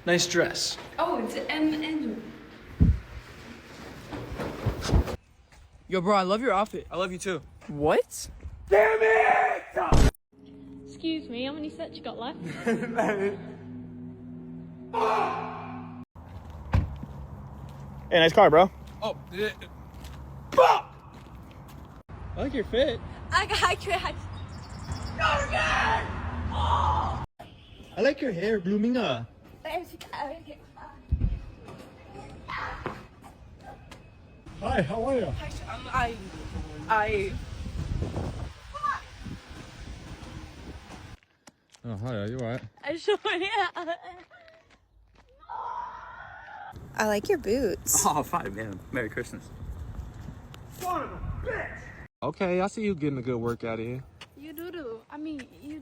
Nice dress. Oh, it's and. Yo, bro, I love your outfit. I love you too. What? Excuse me, how many sets you got left? Hey, nice car, bro. Oh, I like your fit. I crashed. I like your hair, Bloominga. Hi, how are you? Oh, hi, are you alright? I sure am. I like your boots. Oh, fine, man. Merry Christmas. Okay, I see you getting a good workout in. You do. I mean, you